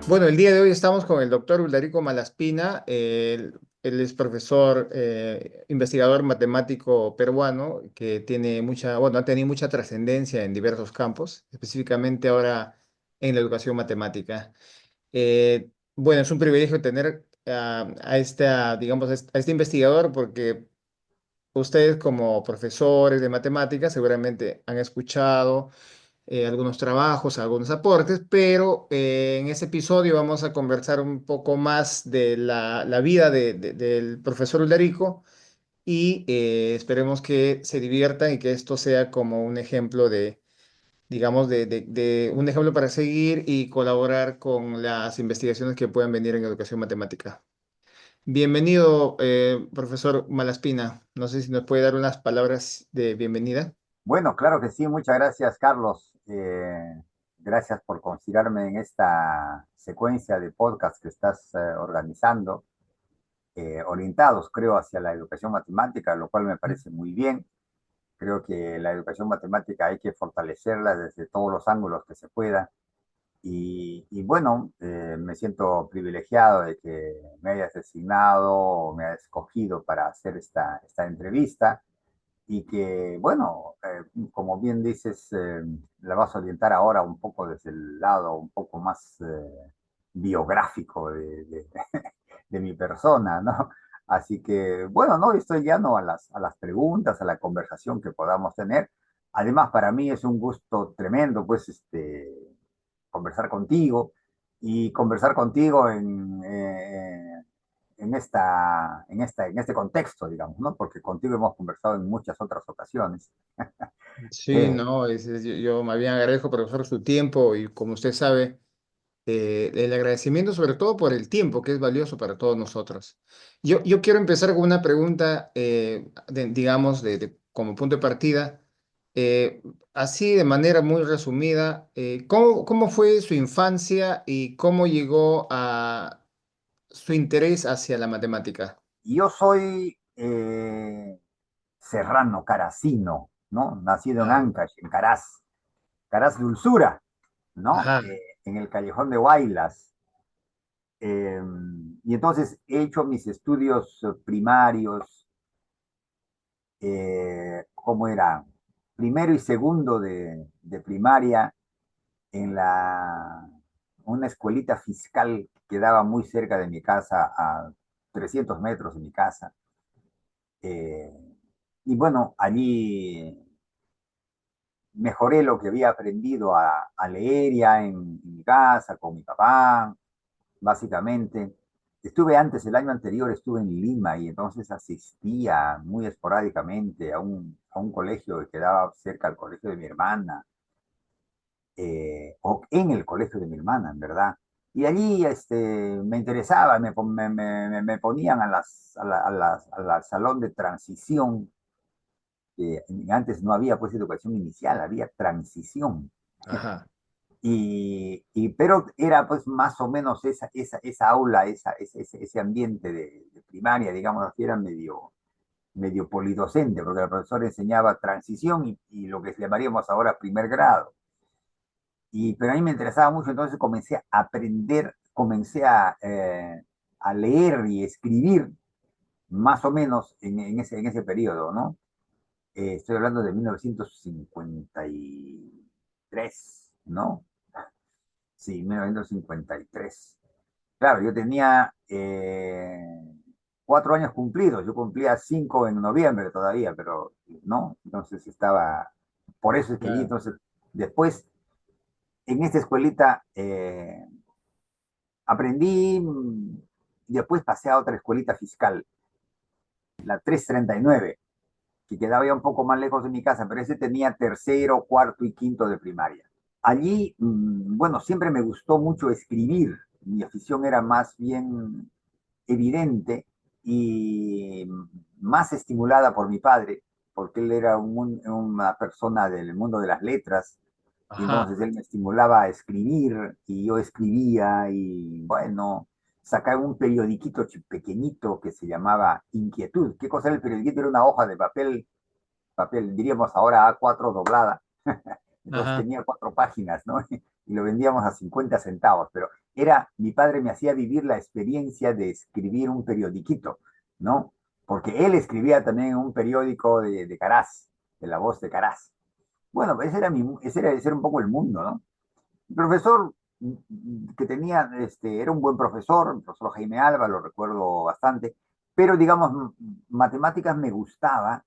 Bueno, el día de hoy estamos con el doctor Uldarico Malaspina. Él es profesor, investigador matemático peruano que tiene ha tenido mucha trascendencia en diversos campos, específicamente ahora en la educación matemática. Bueno, es un privilegio tener digamos, a este investigador porque ustedes como profesores de matemáticas seguramente han escuchado algunos trabajos, algunos aportes, pero en este episodio vamos a conversar un poco más de la vida del profesor Uldarico y esperemos que se diviertan y que esto sea como un ejemplo digamos, de un ejemplo para seguir y colaborar con las investigaciones que puedan venir en educación matemática. Bienvenido, profesor Malaspina. No sé si nos puede dar unas palabras de bienvenida. Bueno, claro que sí, muchas gracias, Carlos. Gracias por considerarme en esta secuencia de podcast que estás organizando, orientados, creo, hacia la educación matemática, lo cual me parece muy bien. Creo que la educación matemática hay que fortalecerla desde todos los ángulos que se pueda. Y bueno, me siento privilegiado de que me hayas designado o me hayas escogido para hacer esta entrevista y que, bueno, como bien dices, la vas a orientar ahora un poco desde el lado un poco más biográfico de mi persona, ¿no? Así que, bueno, no, estoy llano a las preguntas, a la conversación que podamos tener. Además, para mí es un gusto tremendo, pues, conversar contigo y conversar contigo en este contexto, digamos, ¿no? Porque contigo hemos conversado en muchas otras ocasiones. Sí, Eh, no, yo más bien agradezco, profesor, su tiempo y como usted sabe, el agradecimiento sobre todo por el tiempo, que es valioso para todos nosotros. Yo quiero empezar con una pregunta, digamos, como punto de partida, eh, así de manera muy resumida, ¿cómo fue su infancia y cómo llegó a su interés hacia la matemática? yo soy serrano, caracino, ¿no? Nacido en Ah, Ancash, en Caraz, Caraz Dulzura, ¿no? ajá, En el callejón de Huaylas. Eh, y entonces he hecho mis estudios primarios, ¿cómo era? Primero y segundo de primaria en una escuelita fiscal que quedaba muy cerca de mi casa, a 300 metros de mi casa. Eh, y bueno, allí mejoré lo que había aprendido a leer ya en mi casa, con mi papá, básicamente. Estuve antes, el año anterior estuve en Lima y entonces asistía muy esporádicamente a un colegio que quedaba cerca al colegio de mi hermana, o en el colegio de mi hermana, en verdad. Y allí me interesaba, me ponían al salón de transición. Antes no había pues educación inicial, había transición. ajá, Pero era pues más o menos esa aula, ese ambiente de primaria, digamos así, era medio polidocente, porque el profesor enseñaba transición y lo que llamaríamos ahora primer grado. Pero a mí me interesaba mucho, entonces comencé a aprender, comencé a leer y escribir más o menos en ese periodo, ¿no? Estoy hablando de 1953, ¿no? Sí, 1953. Claro, yo tenía 4 años cumplidos, yo cumplía 5 en noviembre todavía, pero no, entonces estaba, por eso es que allí, claro, entonces, después, en esta escuelita aprendí, y después pasé a otra escuelita fiscal, la 339, que quedaba ya un poco más lejos de mi casa, pero ese tenía tercero, cuarto y quinto de primaria. Allí, bueno, siempre me gustó mucho escribir, mi afición era más bien evidente y más estimulada por mi padre, porque él era una persona del mundo de las letras, y ajá, entonces él me estimulaba a escribir, y yo escribía, y bueno, sacaba un periodiquito pequeñito que se llamaba Inquietud. ¿Qué cosa era el periodiquito? Era una hoja de papel, diríamos ahora A4 doblada, entonces ajá, tenía 4 páginas, ¿no? y lo vendíamos a 50 centavos, pero mi padre me hacía vivir la experiencia de escribir un periodiquito, ¿no? Porque él escribía también en un periódico de Caraz, de La Voz de Caraz. Bueno, pues ese era un poco el mundo, ¿no? El profesor que tenía, era un buen profesor, el profesor Jaime Alba, lo recuerdo bastante, pero digamos, matemáticas me gustaba,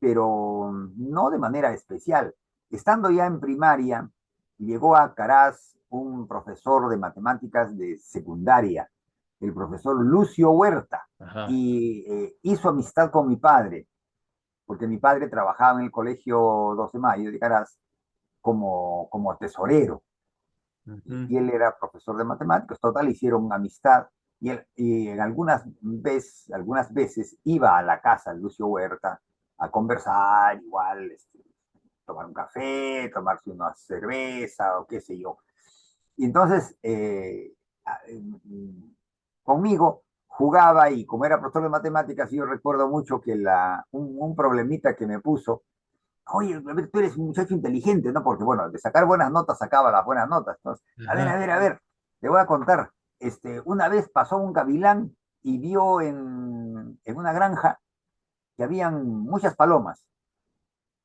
pero no de manera especial. Estando ya en primaria, llegó a Caraz un profesor de matemáticas de secundaria, el profesor Lucio Huerta, Ajá. y hizo amistad con mi padre, porque mi padre trabajaba en el colegio 12 de Mayo de Caraz como tesorero Ujú. y él era profesor de matemáticas. Total, hicieron amistad y en algunas veces iba a la casa de Lucio Huerta a conversar, igual, tomar un café, tomarse una cerveza o qué sé yo. Y entonces, conmigo jugaba y como era profesor de matemáticas, yo recuerdo mucho que un problemita que me puso. Oye, a ver, tú eres un muchacho inteligente, ¿no? Porque, bueno, de sacar buenas notas sacaba las buenas notas. Entonces, a ver, a Ajá. ver, a ver, te voy a contar. Una vez pasó un gavilán y vio en una granja que habían muchas palomas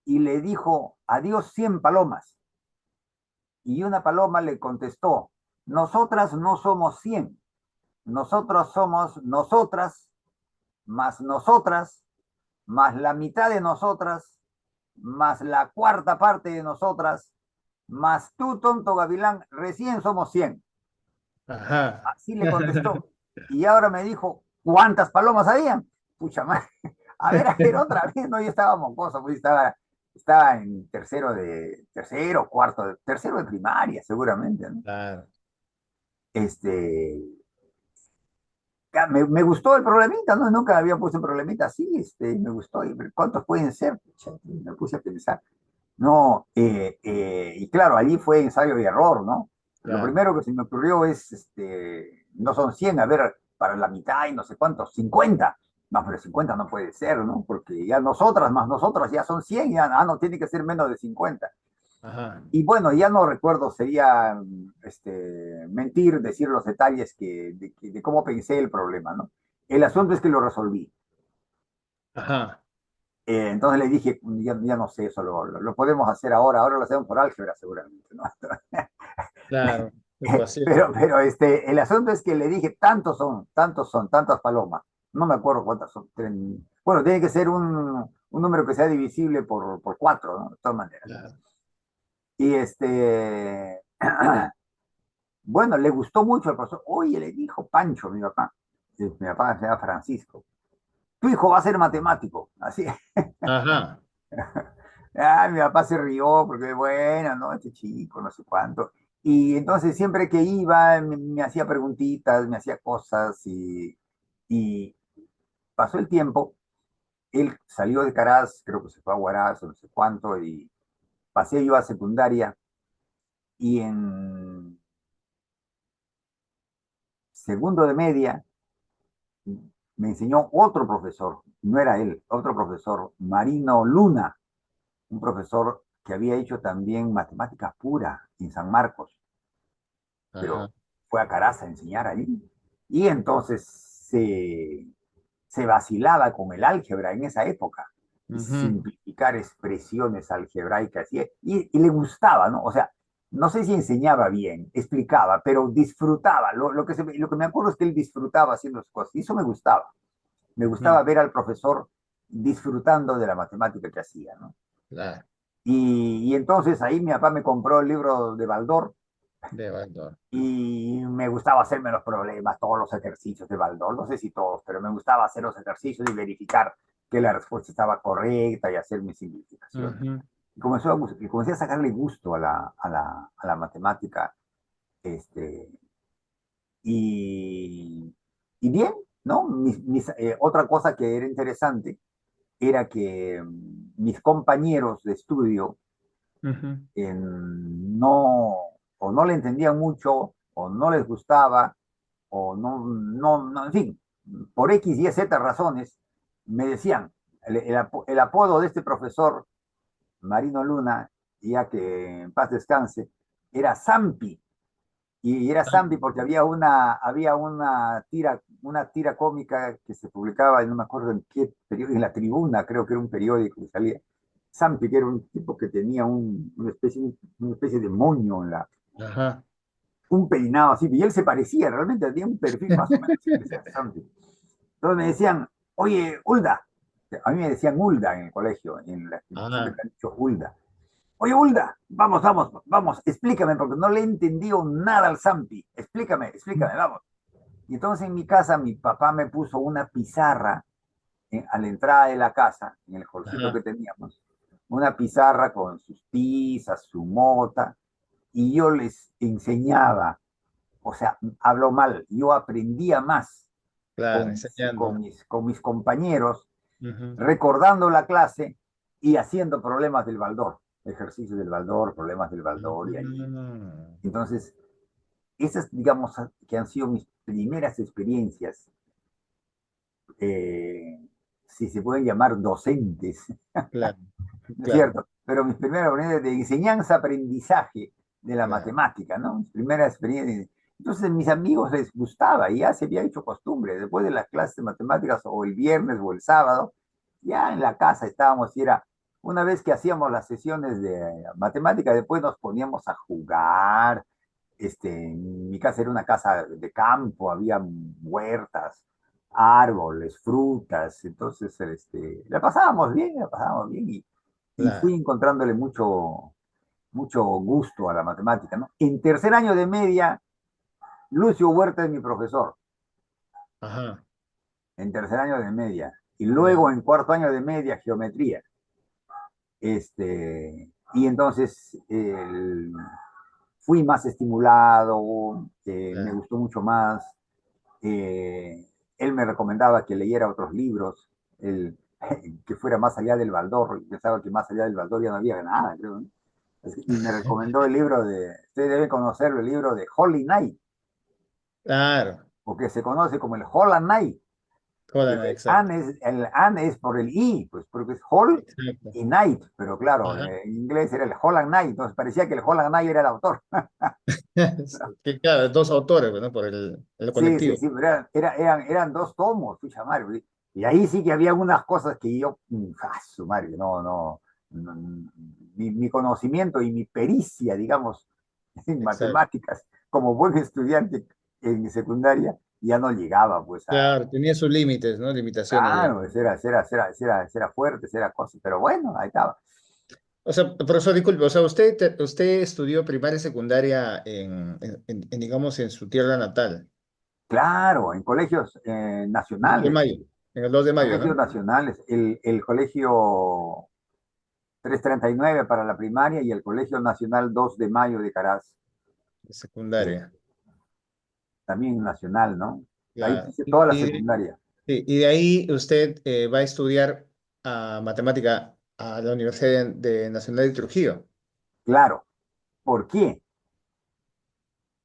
y le dijo, adiós 100 palomas. Y una paloma le contestó, nosotras no somos 100, nosotros somos nosotras, más nosotras, más la mitad de nosotras, más la cuarta parte de nosotras, más tú, tonto gavilán, recién somos 100. Ajá. Así le contestó. Y ahora me dijo, ¿cuántas palomas habían? Pucha madre. A ver, otra vez. No, yo estaba mocoso, pues estaba en tercero, cuarto, tercero de primaria, seguramente, ¿no? Claro. Este, me gustó el problemita, ¿no? Nunca había puesto un problemita así, me gustó. ¿Cuántos pueden ser? Pucha, me puse a pensar. No, y claro, allí fue ensayo y error, ¿no? Lo Claro. primero que se me ocurrió es, no son 100, a ver, para la mitad y no sé cuántos, 50. No, pero 50 no puede ser, ¿no? Porque ya nosotras más nosotras ya son 100, ya no, tiene que ser menos de 50. Ajá. Y bueno, ya no recuerdo, sería mentir, decir los detalles de cómo pensé el problema, ¿no? El asunto es que lo resolví. Ajá. Entonces le dije, ya no sé, eso lo podemos hacer ahora lo hacemos por álgebra seguramente, ¿no? Claro. Ecuación. El asunto es que le dije, tantas palomas. No me acuerdo cuántas son. Bueno, tiene que ser un número que sea divisible por 4, ¿no? De todas maneras. Claro. Y bueno, le gustó mucho al profesor. Oye, le dijo Pancho, mi papá se llama Francisco, tu hijo va a ser matemático. Así. Ajá. Mi papá se rió porque, bueno, ¿no? Este chico, no sé cuánto. Y entonces siempre que iba, me hacía preguntitas, me hacía cosas y pasó el tiempo. Él salió de Caraz, creo que se fue a Huaraz o no sé cuánto, y pasé yo a secundaria y en segundo de media me enseñó otro profesor, no era él, otro profesor, Marino Luna, un profesor que había hecho también matemática pura en San Marcos, Ajá. pero fue a Caraz a enseñar allí. Y entonces se vacilaba con el álgebra en esa época, Ujú. simplificar expresiones algebraicas, y le gustaba, ¿no? O sea, no sé si enseñaba bien, explicaba, pero disfrutaba. Lo que me acuerdo es que él disfrutaba haciendo las cosas, y eso me gustaba. Me Ujú. gustaba ver al profesor disfrutando de la matemática que hacía, ¿no? Claro. Y entonces ahí mi papá me compró el libro de Baldor, De Baldor. y me gustaba hacerme los problemas, todos los ejercicios de Baldor, no sé si todos, pero me gustaba hacer los ejercicios y verificar que la respuesta estaba correcta y hacer mis simplificaciones. Ujú. Y comencé a sacarle gusto a la matemática, este, y, y bien, ¿no? Otra cosa que era interesante era que mis compañeros de estudio Ujú. no, o no le entendían mucho, o no les gustaba, o no, en fin, por X, Y, Z razones, me decían, el apodo de este profesor, Marino Luna, ya que en paz descanse, era Zampi. Y era Zampi porque había una tira cómica que se publicaba, no me acuerdo en qué periódico, en La Tribuna, creo que era un periódico que salía. Zampi, que era un tipo que tenía una especie de moño en Ajá. un peinado así, y él se parecía, realmente tenía un perfil más o menos similar a Zampi. Entonces me decían, oye, Hulda, a mí me decían Hulda en el colegio, en la institución Ah, siempre han dicho Hulda. Oye, Hulda, vamos, vamos, vamos, explícame, porque no le he entendido nada al Zampi. Explícame, explícame, vamos. Y entonces en mi casa mi papá me puso una pizarra a la entrada de la casa, en el hallcito que ajá, teníamos, una pizarra con sus tizas, su mota, y yo les enseñaba, o sea, hablo mal, yo aprendía más claro, enseñando. con mis compañeros, Ujú. recordando la clase y haciendo problemas del Baldor, ejercicios del Baldor, problemas del Baldor, y ahí. Mm, Entonces, esas, digamos, que han sido mis primeras experiencias, eh, si se pueden llamar docentes, claro, ¿no es claro, cierto? Pero mis primeras experiencias de enseñanza-aprendizaje de la claro. matemática, ¿no? Mis primeras experiencias. Entonces, mis amigos les gustaba y ya se había hecho costumbre. Después de las clases de matemáticas, o el viernes o el sábado, ya en la casa estábamos y era una vez que hacíamos las sesiones de matemática, después nos poníamos a jugar. Mi casa era una casa de campo, había huertas, árboles, frutas, entonces la pasábamos bien y fui Claro. encontrándole mucho gusto a la matemática, ¿no? En tercer año de media, Lucio Huerta es mi profesor, Ajá, en tercer año de media, y ya, luego en cuarto año de media, geometría. Y entonces fui más estimulado, me claro. gustó mucho más. Eh, Él me recomendaba que leyera otros libros, el, que fuera más allá del Baldor. Pensaba que más allá del Baldor ya no había nada, creo, ¿no? Y me recomendó el libro ustedes deben conocerlo, el libro de Holy Night, Claro. porque se conoce como el Holland Night, porque Jodan, exacto. El an es por el I, pues porque es Hall Exacto. y Night, pero claro, Ajá. en inglés era el Holland Night, entonces parecía que el Holland Night era el autor. Que claro, dos autores, ¿no? Por el Sí, sí, colectivo. sí, pero eran dos tomos, pucha madre. Y ahí sí que había unas cosas que yo, su madre, no, mi conocimiento y mi pericia, digamos, en Exacto. matemáticas, como buen estudiante en secundaria, ya no llegaba, pues, Claro, tenía sus límites, ¿no? Limitaciones ya. claro, era fuerte, era cosa, pero bueno, ahí estaba. O sea, profesor, disculpe, o sea, usted estudió primaria y secundaria digamos, en su tierra natal, Claro, en colegios en 2 de nacionales, mayo, en el 2 de mayo, colegios ¿no? nacionales, el colegio 339 para la primaria y el Colegio Nacional 2 de Mayo de Caraz, De eh, secundaria, también nacional, ¿no? Ahí claro. hice toda la secundaria. Sí, y de ahí usted va a estudiar matemática a la Universidad Nacional de Trujillo. Claro, ¿por qué?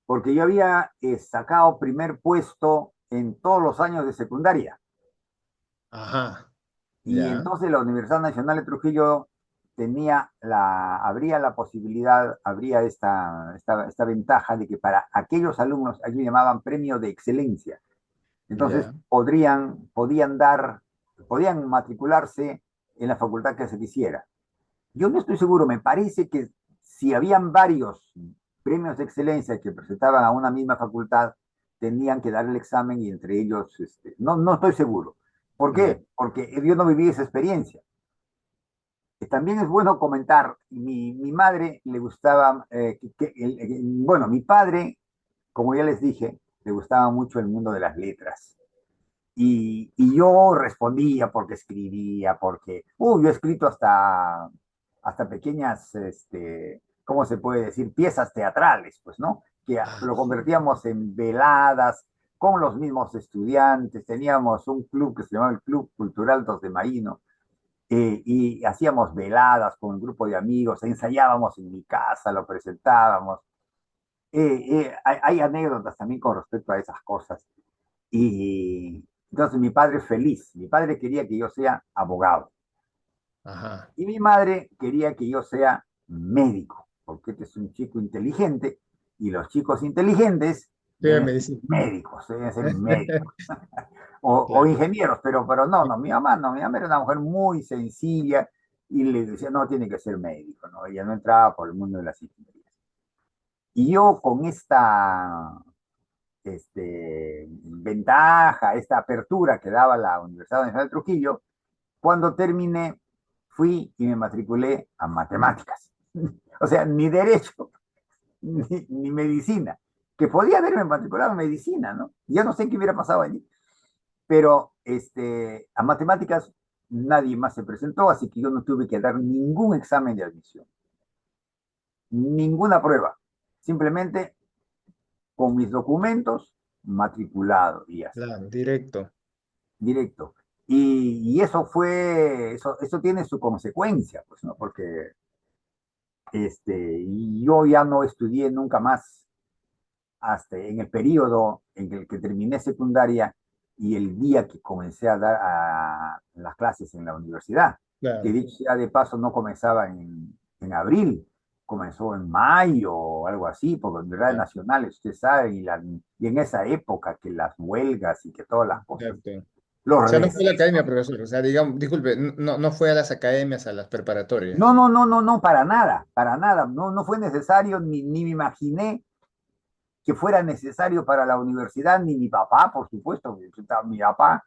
Porque yo había sacado primer puesto en todos los años de secundaria. Ajá, Y ya, entonces la Universidad Nacional de Trujillo habría la posibilidad, habría esta ventaja de que para aquellos alumnos, allí llamaban premio de excelencia. Entonces ya. podían matricularse en la facultad que se quisiera. Yo no estoy seguro, me parece que si habían varios premios de excelencia que presentaban a una misma facultad, tenían que dar el examen y entre ellos, no estoy seguro. ¿Por Ya. qué? Porque yo no viví esa experiencia. También es bueno comentar, mi madre le gustaba, bueno, mi padre, como ya les dije, le gustaba mucho el mundo de las letras. Y yo respondía porque escribía, yo he escrito hasta pequeñas, ¿cómo se puede decir? Piezas teatrales, pues, ¿no? Que Ah, lo convertíamos en veladas con los mismos estudiantes. Teníamos un club que se llamaba el Club Cultural 2 de Maíno, y hacíamos veladas con un grupo de amigos, ensayábamos en mi casa, lo presentábamos. Hay anécdotas también con respecto a esas cosas. Y entonces mi padre feliz, mi padre quería que yo sea abogado ajá, y mi madre quería que yo sea médico, porque este es un chico inteligente, y los chicos inteligentes Sí, deben ser medicina. médicos, deben ser médicos o Claro, ingenieros, pero no, no, mi mamá no, mi mamá era una mujer muy sencilla y le decía, no, tiene que ser médico, ¿no? Ella no entraba por el mundo de las ingenierías. Y yo con esta ventaja, esta apertura que daba la Universidad Nacional de Trujillo, cuando terminé, fui y me matriculé a matemáticas. O sea, ni derecho, ni medicina, que podía haberme matriculado en medicina, ¿no? Ya no sé qué hubiera pasado allí, pero a matemáticas nadie más se presentó, así que yo no tuve que dar ningún examen de admisión, ninguna prueba, simplemente con mis documentos matriculado y ya está, claro, directo. directo. Y eso eso tiene su consecuencia, pues, ¿no? Porque yo ya no estudié nunca más hasta en el periodo en el que terminé secundaria y el día que comencé a dar las clases en la universidad, que Claro. dicho sea de paso no comenzaba en abril, comenzó en mayo o algo así, porque universidades Claro, nacionales, usted sabe, y en esa época que las huelgas y que todas las cosas, exacto. O los sea, no fue a la academia, recesos. profesor. O sea, digamos, disculpe, no, no fue a las academias, a las No, preparatorias. no, no, no, no, para nada, no, no fue necesario, ni me imaginé que fuera necesario para la universidad, ni mi papá, por supuesto, mi papá,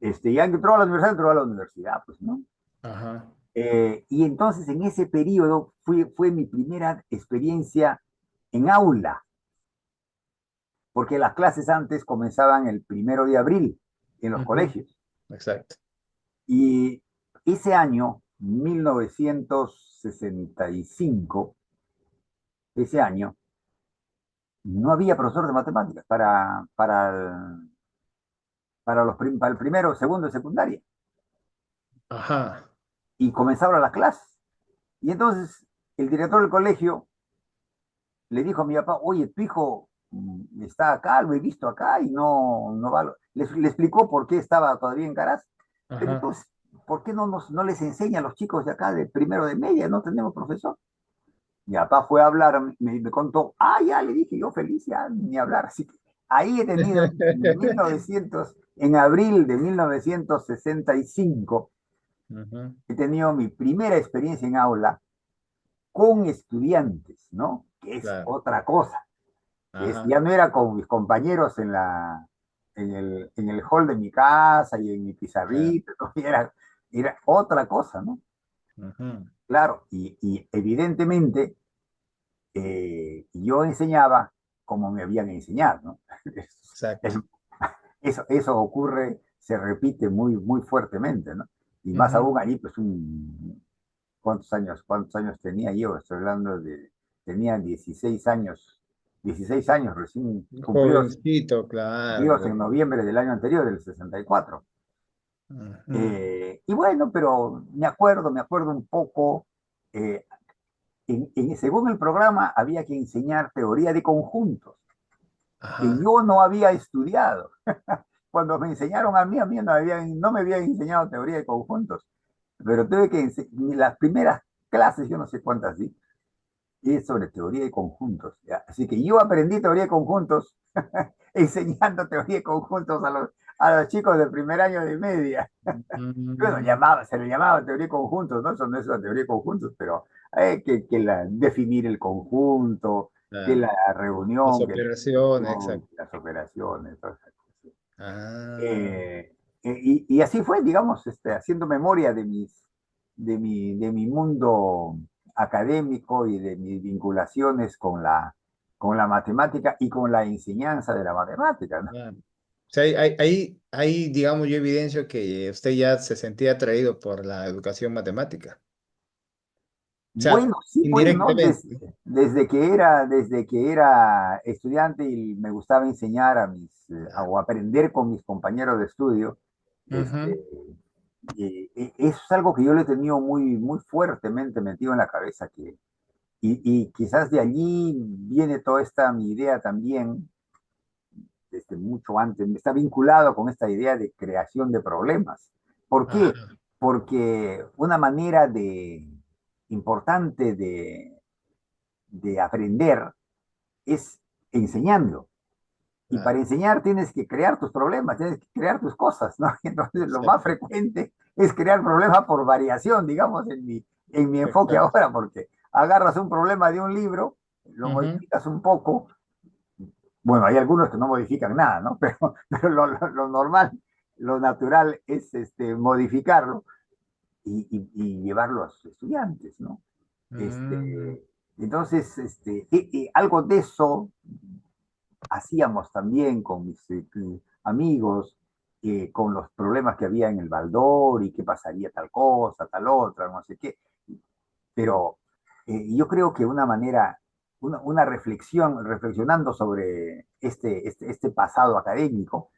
ya entró a la universidad, entró a la universidad, pues, ¿no? Ajá. Y entonces en ese periodo fue mi primera experiencia en aula, porque las clases antes comenzaban el 1 de abril en los Ujú. colegios. Exacto. Y ese año, 1965, ese año, no había profesor de matemáticas para el primero, segundo de secundaria. Ajá. Y comenzaron las clases. Y entonces el director del colegio le dijo a mi papá, oye, tu hijo está acá, lo he visto acá y no va. Le explicó por qué estaba todavía en Caraz. Pero Ajá. entonces, ¿por qué no les enseña a los chicos de acá, de primero de media? No tenemos profesor. Mi papá fue a hablar, me contó, ya le dije yo feliz, ya ni hablar. Así que ahí he tenido en abril de 1965, Ujú. he tenido mi primera experiencia en aula con estudiantes, ¿no? Que es Claro. otra cosa, Ajá. ya no era con mis compañeros en el hall de mi casa y en mi Claro. pizarrita, ¿no? Era otra cosa, ¿no? Ujú. Claro, y evidentemente yo enseñaba como me habían enseñado, ¿no? Exacto. Es- eso ocurre, se repite muy, muy fuertemente, ¿no? Y más Ujú. aún allí, pues, ¿cuántos años tenía yo? Estoy hablando tenía 16 años recién Jovencito, claro. cumplidos en noviembre del año anterior, del 64. Ujú. Y bueno, pero me acuerdo un poco, eh, según el programa había que enseñar teoría de conjuntos, que Ajá. yo no había estudiado. Cuando me enseñaron a mí no me habían enseñado teoría de conjuntos, pero tuve que las primeras clases, yo no sé cuántas di, es sobre teoría de conjuntos. ¿Ya? Así que yo aprendí teoría de conjuntos enseñando teoría de conjuntos a los chicos del primer año de media. Bueno, Mm, se le llamaba teoría de conjuntos, ¿no? Eso no es la teoría de conjuntos, pero que definir el conjunto, que claro. la Las reunión, que la operaciones, expresión, exacto. que las operaciones, todo eso. Ah, Y así fue, digamos, haciendo memoria de mi mundo académico y de mis vinculaciones con la matemática y con la enseñanza de la matemática, ¿no? claro. O sea, digamos, yo evidencio que usted ya se sentía atraído por la educación matemática. O sea, Bueno, sí, pues, ¿no? indirectamente. Desde que era estudiante y me gustaba enseñar Claro. o aprender con mis compañeros de estudio, Ujú. este, eso es algo que yo le he tenido muy, muy fuertemente metido en la cabeza, y quizás de allí viene toda esta mi idea también, desde mucho antes, está vinculado con esta idea de creación de problemas. ¿Por qué? Ajá. Porque una manera importante de aprender es enseñando. Y para Claro, enseñar tienes que crear tus problemas, tienes que crear tus cosas, ¿no? Entonces lo más exacto, frecuente es crear problemas por variación, digamos, en mi enfoque exacto. ahora, porque agarras un problema de un libro, lo Ujú, modificas un poco. Bueno, hay algunos que no modifican nada, ¿no? Pero lo normal, lo natural es modificarlo y llevarlo a sus estudiantes, ¿no? mm, Este, entonces, algo de eso hacíamos también con mis amigos, con los problemas que había en el Baldor y qué pasaría tal cosa, tal otra, no sé qué. Pero yo creo que una manera, una reflexión, reflexionando sobre este pasado académico,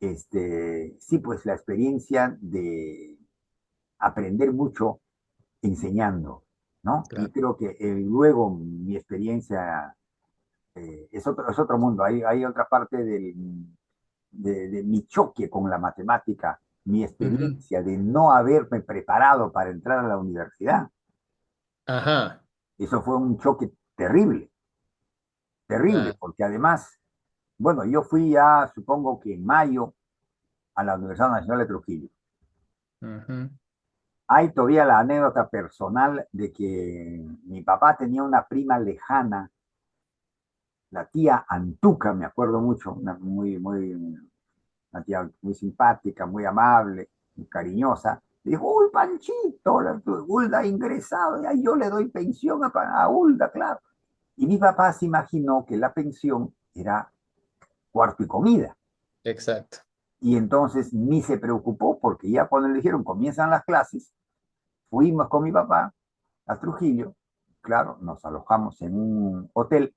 sí, pues la experiencia de aprender mucho enseñando, ¿no? Y claro. creo que luego mi experiencia es otro mundo. Hay otra parte de mi choque con la matemática, mi Ujú, experiencia de no haberme preparado para entrar a la universidad. ajá, Eso fue un choque terrible, terrible, claro. porque además, bueno, yo fui ya, supongo que en mayo, a la Universidad Nacional de Trujillo. Ujú, Hay todavía la anécdota personal de que mi papá tenía una prima lejana, la tía Antuca, me acuerdo mucho, una tía muy simpática, muy amable, muy cariñosa. Le dijo, uy, Panchito, la Hulda ha ingresado, y ahí yo le doy pensión a Hulda, claro. Y mi papá se imaginó que la pensión era cuarto y comida. exacto. Y entonces ni se preocupó porque ya cuando le dijeron comienzan las clases, fuimos con mi papá a Trujillo, claro, nos alojamos en un hotel,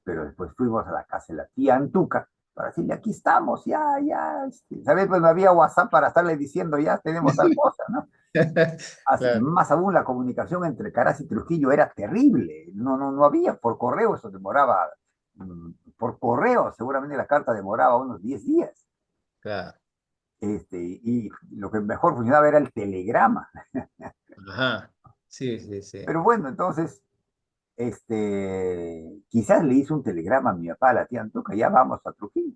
pero después fuimos a la casa de la tía Antuca para decirle, aquí estamos, ya, ¿sabes? Pues no había WhatsApp para estarle diciendo, ya tenemos tal cosa, ¿no? Claro. Más aún la comunicación entre Caras y Trujillo era terrible, no había, por correo eso demoraba, por correo seguramente la carta demoraba unos 10 días, Claro. y lo que mejor funcionaba era el telegrama. Ajá. Sí, sí, sí. Pero bueno, entonces quizás le hizo un telegrama a mi papá, a la tía Antuca, ya vamos a Trujillo.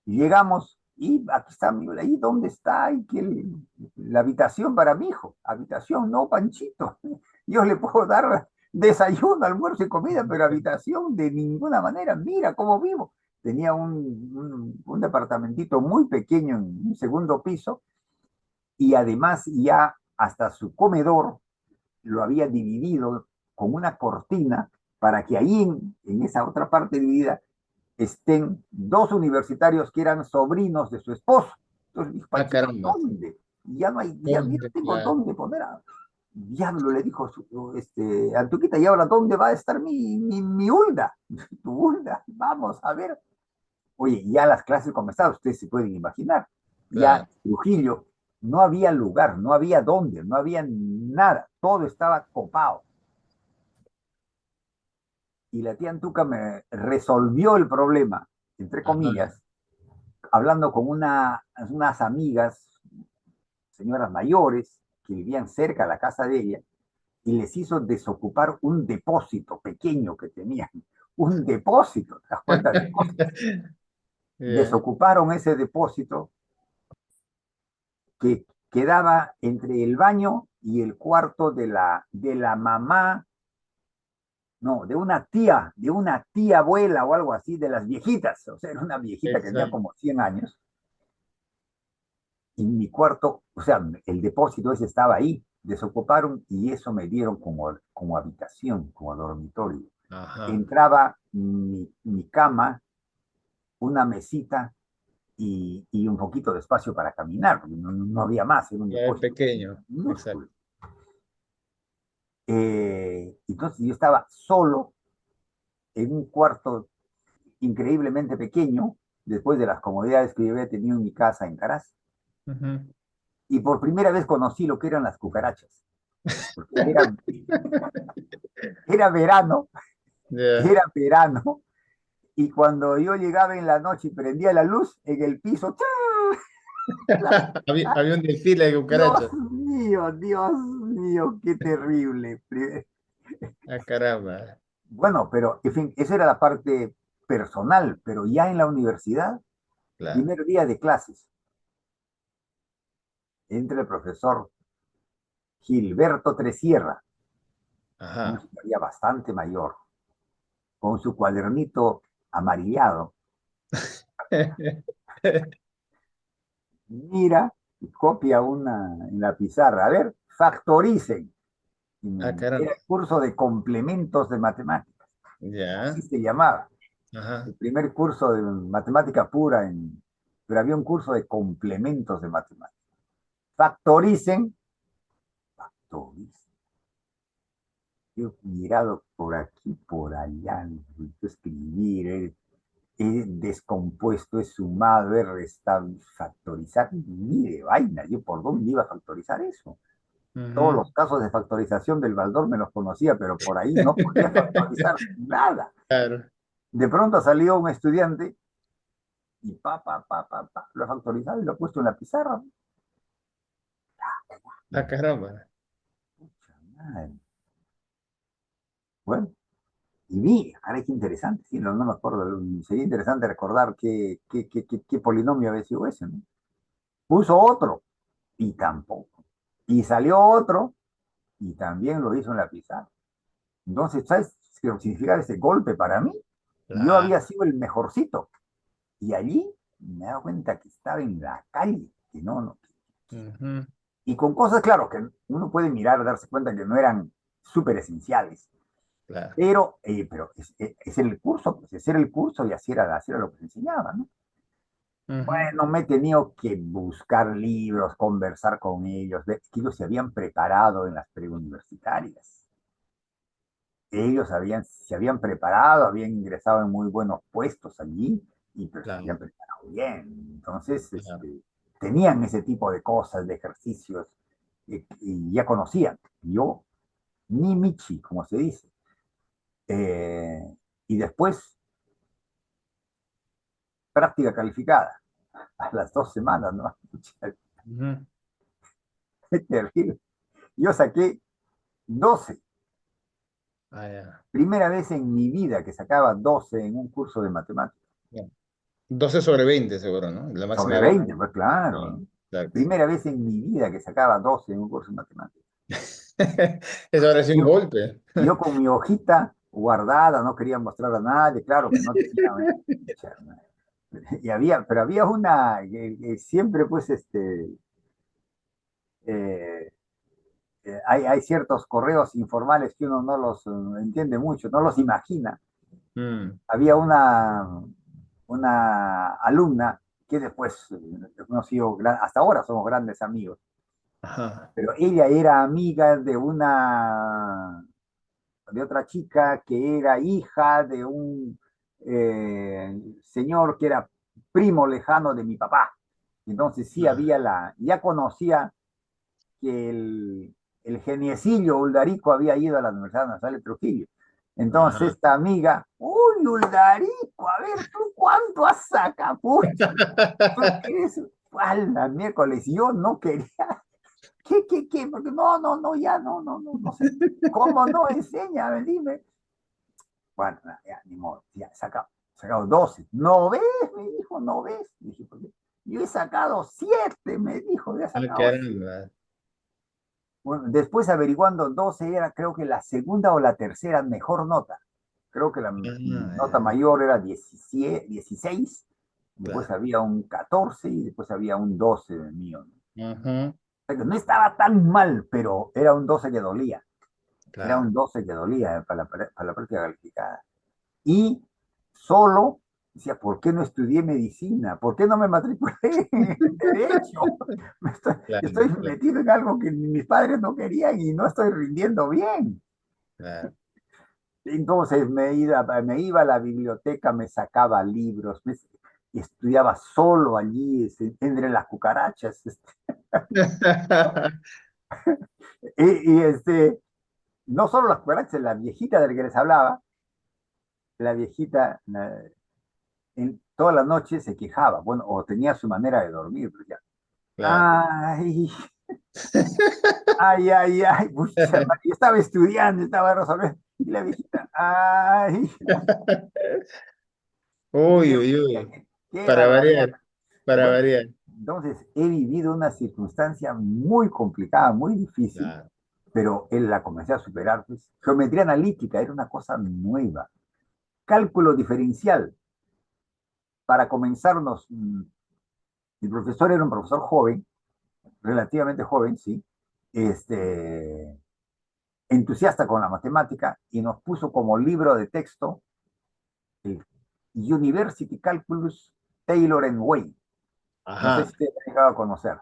Y llegamos, y aquí está, ahí dónde está, y que la habitación para mi hijo, habitación, no, Panchito. Yo le puedo dar desayuno, almuerzo y comida, pero habitación de ninguna manera, mira cómo vivo. Tenía un departamentito muy pequeño en un segundo piso, y además ya hasta su comedor lo había dividido con una cortina para que ahí en esa otra parte dividida estén dos universitarios que eran sobrinos de su esposo. Entonces dijo, Ah, Panchito, caramba. ¿dónde? Ya no hay, ya no ¿Dónde? tengo Claro. dónde poner a... Diablo, le dijo Antuquita, ¿y ahora dónde va a estar mi Hulda? Tu Hulda, vamos a ver. Oye, ya las clases comenzaron, ustedes se pueden imaginar. Ya Claro. Trujillo, no había lugar, no había dónde, no había nada, todo estaba copado. Y la tía Antuca me resolvió el problema, entre Ajá. comillas, hablando con unas amigas, señoras mayores, que vivían cerca de la casa de ella, y les hizo desocupar un depósito pequeño que tenían. Un depósito, ¿te das cuenta? Depósito. Yeah, Desocuparon ese depósito que quedaba entre el baño y el cuarto de la mamá, no, de una tía abuela o algo así, de las viejitas. O sea, era una viejita que tenía exacto. como 100 años. Y mi cuarto, o sea, el depósito ese estaba ahí, desocuparon y eso me dieron como habitación, como dormitorio. Ajá. Entraba mi cama, una mesita y un poquito de espacio para caminar, porque no había más, era un Ya es depósito pequeño. Exacto. minúsculo. Entonces yo estaba solo en un cuarto increíblemente pequeño, después de las comodidades que yo había tenido en mi casa en Caraz, Ujú. y por primera vez conocí lo que eran las cucarachas, porque era verano, Ya. era verano, y cuando yo llegaba en la noche y prendía la luz, en el piso, Había un desfile de cucarachas. Dios mío, qué terrible. Ah, caramba. Bueno, pero en fin, esa era la parte personal, pero ya en la universidad, Claro. primer día de clases, entra el profesor Gilberto Tresierra, un Ajá. señor ya bastante mayor, con su cuadernito amarillado, mira y copia una en la pizarra. A ver, factoricen. Ah, Era caramba. el curso de complementos de matemáticas, así Ya. se llamaba. El Ajá. primer curso de matemática pura, pero había un curso de complementos de matemáticas. Factoricen, factoricen. Yo he mirado por aquí, por allá, necesito escribir, he descompuesto, he sumado, he restado, factorizar, ni de vaina, yo por dónde iba a factorizar eso. Todos Ujú. los casos de factorización del Baldor me los conocía, pero por ahí no podía factorizar nada. Claro. De pronto salió un estudiante y lo ha factorizado y lo ha puesto en la pizarra. Ah, caramba. Pucha madre. Bueno, y vi, ahora qué interesante, sí, no me acuerdo, sería interesante recordar qué polinomio había sido ese, ¿no? Puso otro y tampoco. Y salió otro y también lo hizo en la pizarra. Entonces, ¿sabes qué significa ese golpe para mí? Yo Claro. había sido el mejorcito y allí me he dado cuenta que estaba en la calle, que no, Ujú. y con cosas, claro, que uno puede mirar, darse cuenta que no eran súper esenciales, Claro. pero es el curso, pues ese era el curso y así era lo que se enseñaba, ¿no? Ujú. Bueno, me he tenido que buscar libros, conversar con ellos, ver que ellos se habían preparado en las preuniversitarias. Se habían preparado, habían ingresado en muy buenos puestos allí, y pero se habían Claro. preparado bien. Entonces, Claro. tenían ese tipo de cosas, de ejercicios, y ya conocían. Yo, ni Michi, como se dice. Eh, y después, práctica calificada, a las 2 semanas, ¿no? Ujú. Es terrible. Yo saqué 12. Ah, ya. Primera vez en mi vida que sacaba 12 en un curso de matemáticas. Ya. 12/20 seguro, ¿no? La Sobre máxima vez. 20 pues claro, Sí, ¿no? exacto. Primera vez en mi vida que sacaba 12 en un curso de matemáticas. Eso ahora sí un Yo, golpe. yo con mi hojita guardada, no quería mostrar a nadie, claro que no tenía. Pero había una, siempre pues eh, hay ciertos correos informales que uno no los entiende mucho, no los imagina. Mm. Había una alumna que después hemos sido, hasta ahora somos grandes amigos, Ajá. pero ella era amiga de otra chica que era hija de un señor que era primo lejano de mi papá. Entonces sí Ah, ya conocía que el geniecillo Uldarico había ido a la Universidad Nacional de Trujillo. Entonces ajá. esta amiga, uy, Uldarico, a ver, ¿tú cuánto has sacado? Pucha, tú eres, la miércoles, yo no quería, ¿qué? Porque no, ya, no sé. ¿Cómo no? Enséñame, dime. Bueno, ya, ni modo, ya, sacado 12. ¿No ves? Me dijo, ¿no ves? Dije, ¿por qué? Yo he sacado 7, me dijo, ya he Ah, sacado 7. caramba. Bueno, después averiguando, 12 era creo que la segunda o la tercera mejor nota. Creo que la Ah, nota ya. mayor era 17, 16, después Claro. había un 14 y después había un 12 de mío, ¿no? Ujú. O sea que no estaba tan mal, pero era un 12 que dolía. Era Claro. un 12 que dolía para la práctica calificada. Y solo decía, ¿por qué no estudié medicina? ¿Por qué no me matriculé en derecho? Claro, Estoy claro, metido en algo que mis padres no querían y no estoy rindiendo bien. claro. Entonces me iba a la biblioteca, me sacaba libros, estudiaba solo allí, entre las cucarachas. Y no solo las cucarachas, la viejita del que les hablaba, la viejita en todas las noches se quejaba, bueno, o tenía su manera de dormir, pues ya. Claro. Ay, ay, pucha, madre, yo estaba estudiando, estaba resolviendo, y la viejita, Ay, Uy, qué, uy, uy. qué Para barbaridad. variar, para Bueno, variar. entonces he vivido una circunstancia muy complicada, muy difícil, Claro. pero él la comencé a superar, pues. Geometría analítica era una cosa nueva. Cálculo diferencial. Para comenzarnos, el profesor era un profesor joven, relativamente joven, sí, este, entusiasta con la matemática y nos puso como libro de texto el University Calculus Taylor and Way. No sé si Ajá. ustedes han llegado a conocer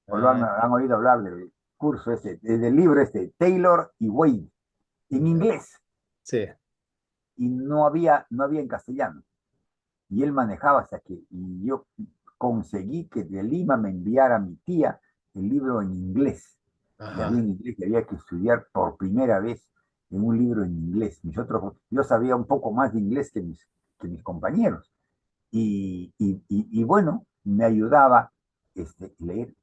o Ah, han oído hablar del curso este, del libro este, Taylor y Way, en ya. inglés, Sí. y no había en castellano. Y él manejaba hasta que, y yo conseguí que de Lima me enviara a mi tía el libro en inglés. Y había Ajá. en inglés que había que estudiar por primera vez en un libro en inglés. Yo sabía un poco más de inglés que mis compañeros. Y bueno, me ayudaba leer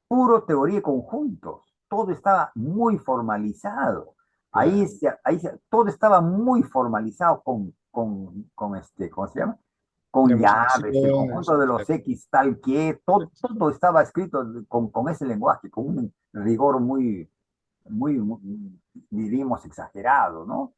puro teoría de conjuntos. Todo estaba muy formalizado. Claro. Todo estaba muy formalizado ¿cómo se llama? Con llaves, el Demostraciones. conjunto de los Exacto. X tal que, todo estaba escrito con ese lenguaje, con un rigor muy, diríamos, exagerado, ¿no?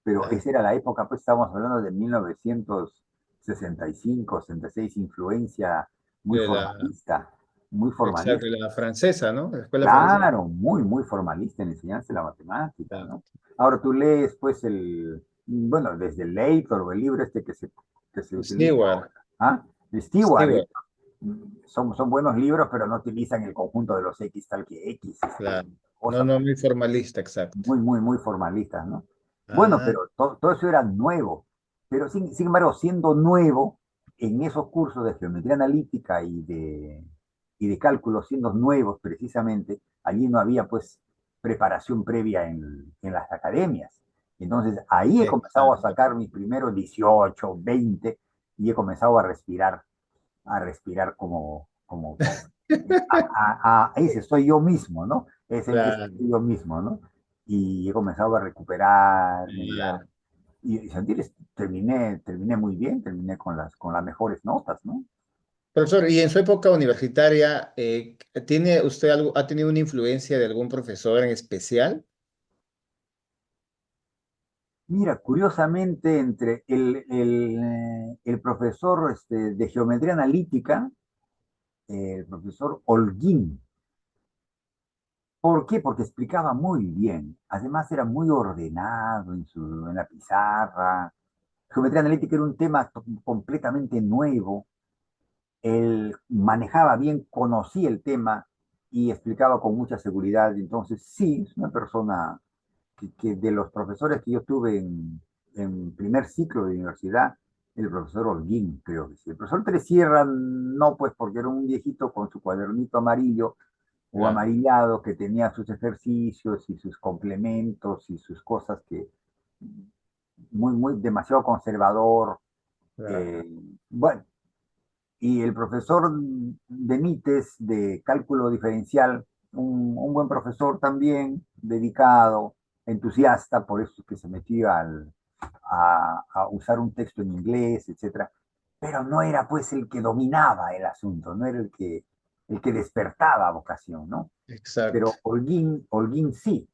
Pero Claro. esa era la época, pues estamos hablando de 1965, 66, influencia muy De la, formalista, muy exacto, formalista. de la francesa, ¿no? La escuela francesa. Claro, muy formalista en enseñanza de la matemática, Claro. ¿no? Ahora tú lees, pues, bueno, desde el Layton o el libro este que se utiliza Stewart. ahora, ¿ah? Stewart, Stewart. son buenos libros, pero no utilizan el conjunto de los X tal que X, Claro. No, cosas no, muy formalista, exacto. muy formalistas, ¿no? Bueno, Ah, pero todo eso era nuevo. Pero sin embargo, siendo nuevo, en esos cursos de geometría analítica y de cálculo, siendo nuevos precisamente, allí no había pues preparación previa en las academias. Entonces ahí he comenzado a exacto. sacar mis primeros 18 20 y he comenzado a respirar ese soy yo mismo, ¿no? Ese Claro, soy yo mismo, ¿no? Y he comenzado a recuperarme claro. y sentir, terminé muy bien, terminé con las mejores notas, ¿no? Profesor, y en su época universitaria, ¿tiene usted algo, ha tenido una influencia de algún profesor en especial? Mira, curiosamente, entre el profesor de geometría analítica, el profesor Holguín. ¿Por qué? Porque explicaba muy bien. Además, era muy ordenado en la pizarra. Geometría analítica era un tema completamente nuevo. Él manejaba bien, conocía el tema y explicaba con mucha seguridad. Entonces, sí, es una persona que de los profesores que yo tuve en primer ciclo de universidad, el profesor Holguín, creo que sí. El profesor Tresierra, no, pues porque era un viejito con su cuadernito amarillo o Claro, amarillado que tenía sus ejercicios y sus complementos y sus cosas que demasiado conservador. claro. Eh, bueno, y el profesor Benítez de cálculo diferencial, un buen profesor también, dedicado, entusiasta, por eso es que se metió a usar un texto en inglés, etcétera, pero no era pues el que dominaba el asunto, no era el que despertaba vocación, ¿no? Exacto. Pero Holguín sí,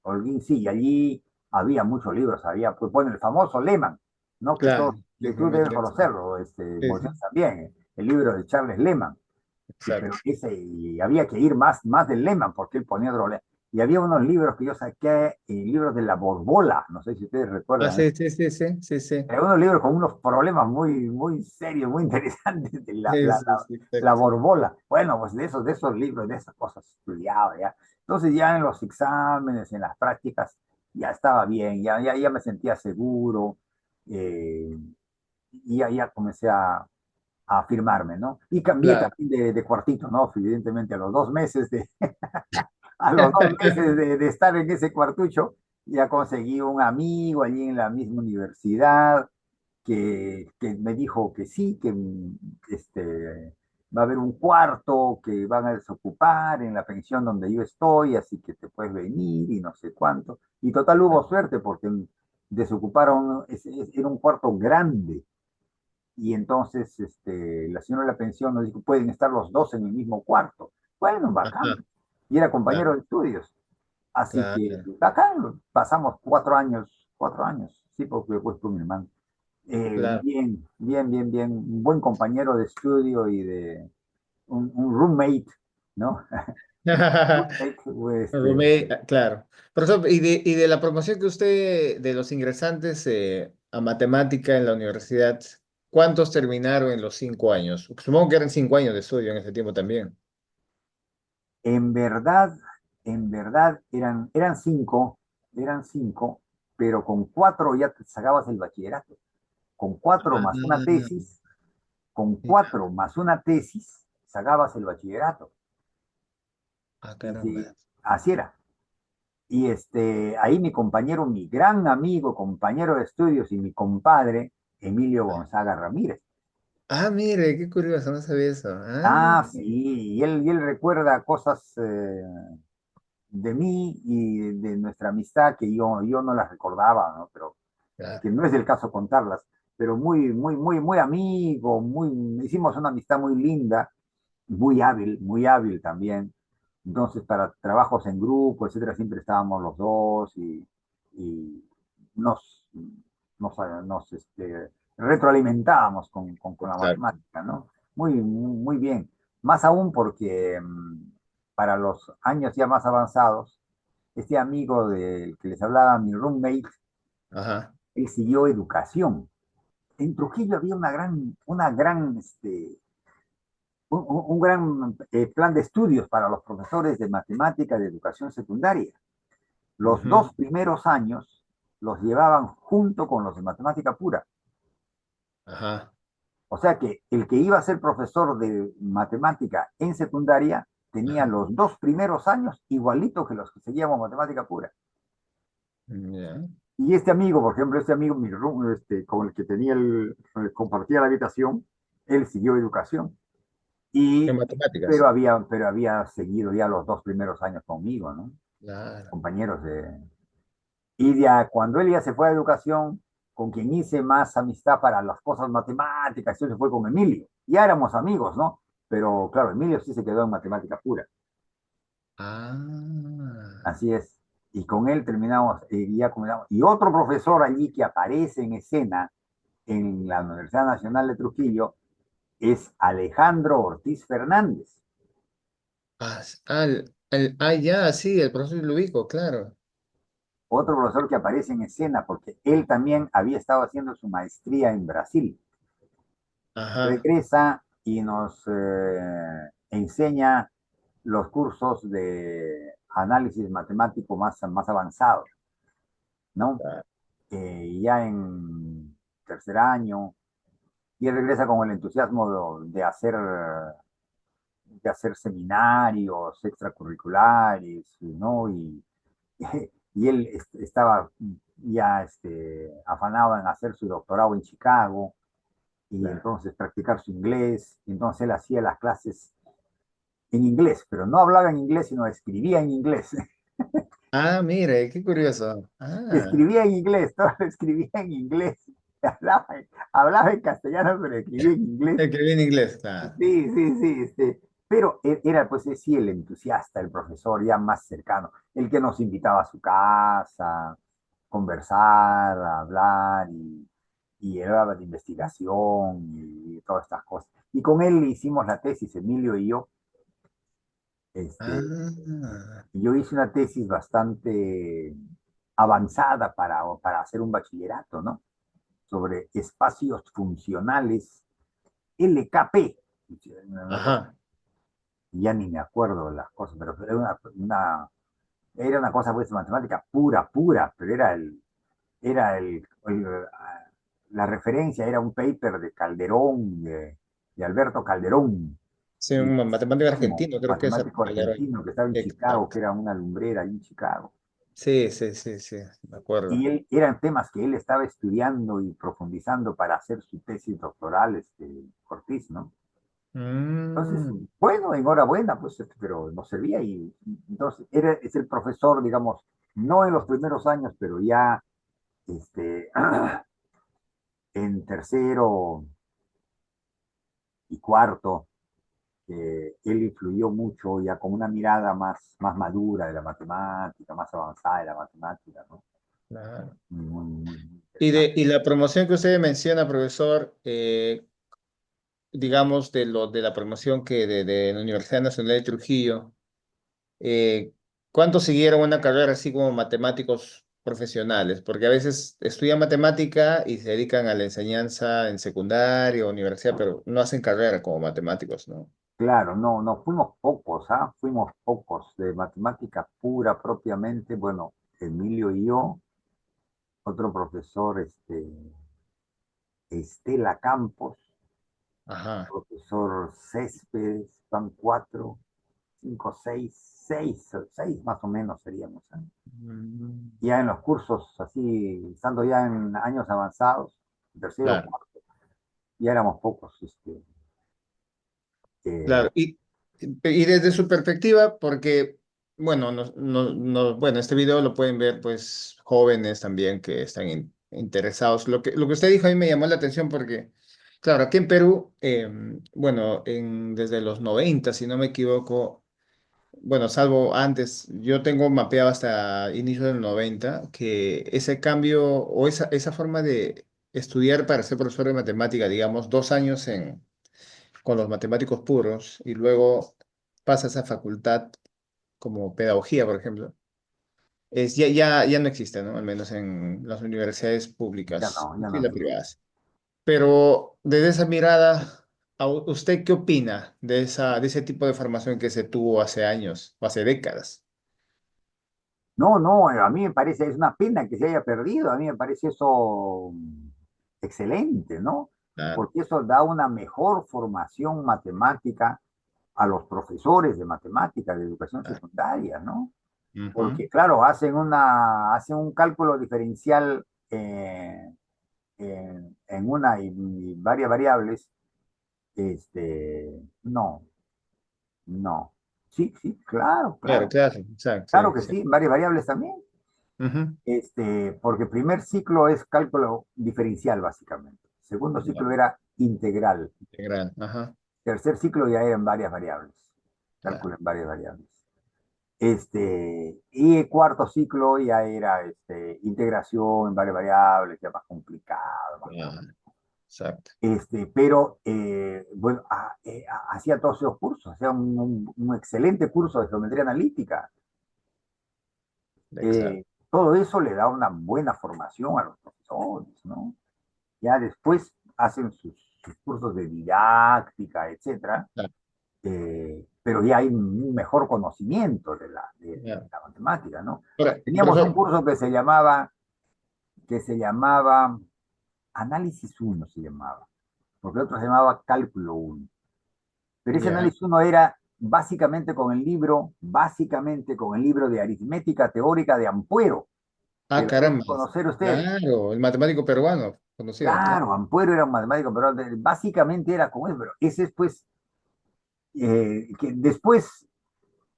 y allí había muchos libros, había, pues bueno, el famoso Lehmann, ¿no? Claro, Que de tú debes geometría. Sí, conocerlo, sí, Moisés también, el libro de Charles Lehmann, pero exacto. y había que ir más del Lehmann, porque él ponía otro y había unos libros que yo saqué, libros de la Borbola, no sé si ustedes Ah, recuerdan, sí, sí, sí, sí, sí, sí. unos libros con unos problemas muy serios, muy interesantes de Sí, sí, sí, la exacto. borbola. Bueno, pues de esos libros, de esas cosas estudiaba ya. Entonces ya en los exámenes, en las prácticas, ya estaba bien, ya me sentía seguro, eh, y ya comencé a firmarme, ¿no? Y cambié Claro. también de cuartito, ¿no? Evidentemente a los 2 meses a los 2 meses de estar en ese cuartucho, ya conseguí un amigo allí en la misma universidad que me dijo que sí, que va a haber un cuarto que van a desocupar en la pensión donde yo estoy, así que te puedes venir y no sé cuánto. Y total hubo suerte porque desocuparon, era un cuarto grande, y entonces la señora de la pensión nos dijo, pueden estar los dos en el mismo cuarto. Bueno, bacán. Ajá, Y era compañero claro, de estudios. Así que claro, bacán, pasamos 4 años, sí, porque después fue mi hermano. claro. Bien, bien, bien, bien, un buen compañero de estudio y de un roommate, ¿no? Roommate, Roommate, claro. Profesor, y de la promoción que usted, de los ingresantes a matemática en la universidad, ¿cuántos terminaron en los 5 años? Supongo que eran 5 años de estudio en ese tiempo también. en verdad, en verdad eran cinco, pero con cuatro ya te sacabas el bachillerato. Con cuatro más una Ah, tesis, con cuatro más una tesis, sacabas el bachillerato. Y sí, caramba. así era. Y ahí mi compañero, mi gran amigo, compañero de estudios y mi compadre, Emilio Gonzaga Ramírez. Ah, mire, qué curioso, no sabía eso. Ah, Ah, sí, y él recuerda cosas de mí y de nuestra amistad que yo no las recordaba, ¿no? Pero claro, que no es el caso contarlas, pero muy, muy, muy, muy amigo, hicimos una amistad muy linda, muy hábil también. Entonces, para trabajos en grupo, etcétera, siempre estábamos los dos y nos, nos retroalimentábamos con la exacto. matemática, ¿no? Muy, muy, muy bien. Más aún porque para los años ya más avanzados, este amigo del que les hablaba, mi roommate, Ajá. él siguió educación. En Trujillo había un gran plan de estudios para los profesores de matemática de educación secundaria. Los Ujú, 2 primeros años los llevaban junto con los de matemática pura. ajá. O sea que el que iba a ser profesor de matemática en secundaria tenía Ajá. los 2 primeros años igualitos que los que seguíamos matemática pura. Ya. Y este amigo, por ejemplo, este amigo con el que compartía la habitación, él siguió educación. En Y, matemáticas. pero había seguido ya los 2 primeros años conmigo, ¿no? Claro. Compañeros de... Y ya cuando él ya se fue a educación, con quien hice más amistad para las cosas matemáticas, eso se fue con Emilio. Ya éramos amigos, ¿no? Pero claro, Emilio sí se quedó en matemática pura. Ah. Así es. Y con él terminamos, y ya comenzamos. Y otro profesor allí que aparece en escena en la Universidad Nacional de Trujillo es Alejandro Ortiz Fernández. Ya, sí, el profesor lo ubico, claro. Otro profesor que aparece en escena, porque él también había estado haciendo su maestría en Brasil. Ajá. Regresa y nos enseña los cursos de análisis matemático más avanzado, ¿no? Ah, Ya en tercer año, y él regresa con el entusiasmo de hacer seminarios extracurriculares, ¿no? Y él estaba ya afanado en hacer su doctorado en Chicago y claro. entonces practicar su inglés. Entonces él hacía las clases en inglés, pero no hablaba en inglés, sino escribía en inglés. Ah, mire, qué curioso. Ah, Escribía en inglés, todo lo escribía en inglés. Hablaba, hablaba en castellano, pero escribía en inglés. escribí en inglés, claro. Sí, sí, sí. Pero era, pues, sí, el entusiasta, el profesor ya más cercano, el que nos invitaba a su casa, conversar, a hablar y hablaba de investigación y todas estas cosas. Y con él hicimos la tesis, Emilio y yo. Este, Ah, y yo hice una tesis bastante avanzada para hacer un bachillerato, ¿no? Sobre espacios funcionales LKP. Una cosa, ajá. ya ni me acuerdo de las cosas, pero era una cosa pues matemática pura, pura, pero la referencia era un paper de Calderón, de Alberto Calderón, Sí, un matemático como argentino, creo que es matemático Calderón. argentino que estaba en Chicago, que Exacto. era una lumbrera ahí en Chicago. Sí, sí, sí, sí, me Y acuerdo. eran temas que él estaba estudiando y profundizando para hacer su tesis doctoral, Ortiz, ¿no? Entonces, Mm, bueno, enhorabuena, pues, pero nos servía y entonces es el profesor, digamos, no en los primeros años, pero ya Este, en tercero y cuarto, él influyó mucho ya con una mirada más madura de la matemática, más avanzada de la matemática, ¿no? Claro. Muy Y interesante. la promoción que usted menciona, profesor, digamos, de la promoción de la Universidad Nacional de Trujillo, eh, ¿cuántos siguieron una carrera así como matemáticos profesionales? Porque a veces estudian matemática y se dedican a la enseñanza en secundaria o universidad, pero no hacen carrera como matemáticos, ¿no? Claro, no, no, fuimos pocos, ¿ah? Fuimos pocos de matemática pura propiamente. Bueno, Emilio y yo, otro profesor, Estela Campos, Ajá. profesor Céspedes, van cuatro, cinco, seis más o menos seríamos, ¿ah? Mm, Ya en los cursos, así, estando ya en años avanzados, tercero, claro. cuarto, ya éramos pocos. Claro, Eh, y desde su perspectiva, porque, bueno, bueno, este video lo pueden ver, pues, jóvenes también que están interesados. Lo que usted dijo a mí me llamó la atención porque, claro, aquí en Perú, bueno, desde los 90 si no me equivoco, bueno, salvo antes, yo tengo mapeado hasta inicio del 90 que ese cambio o esa forma de estudiar para ser profesor de matemática, digamos, 2 años con los matemáticos puros y luego pasa a esa facultad como pedagogía, por ejemplo, ya no existe, ¿no? Al menos en las universidades públicas ya y no las sé. privadas. Pero desde esa mirada, ¿usted qué opina de ese tipo de formación que se tuvo hace años o hace décadas? No, no, a mí me parece, es una pena que se haya perdido, a mí me parece eso excelente, ¿no? Claro, Porque eso da una mejor formación matemática a los profesores de matemática de educación claro. secundaria, ¿no? Ujú. Porque, claro, hacen un cálculo diferencial en una y varias variables. No, no. Sí, sí, claro, Claro, claro. claro, exacto, Claro sí, que sí. sí, varias variables también. Ujú. Porque el primer ciclo es cálculo diferencial, básicamente. Segundo Ya, ciclo era integral. integral, ajá, Tercer ciclo ya eran varias variables. claro, Cálculo en varias variables. Y el cuarto ciclo ya era integración en varias variables, ya más complicado, más claro, complicado. exacto, Pero bueno, hacía todos esos cursos, hacía un excelente curso de geometría analítica. exacto. Todo eso le da una buena formación a los profesores, ¿no? Ya después hacen sus cursos de didáctica, etcétera, Claro, pero ya hay un mejor conocimiento de ya. la matemática, ¿no? Ahora, Teníamos un profesor, curso que se llamaba Análisis uno se llamaba, porque el otro se llamaba Cálculo uno. Pero ese ya. análisis uno era básicamente con el libro de aritmética teórica de Ampuero, que Ah, lo debe caramba. conocer usted. Claro, el matemático peruano, conocido, claro. Claro, Ampuero era un matemático, pero básicamente era como eso, pero ese es pues, que después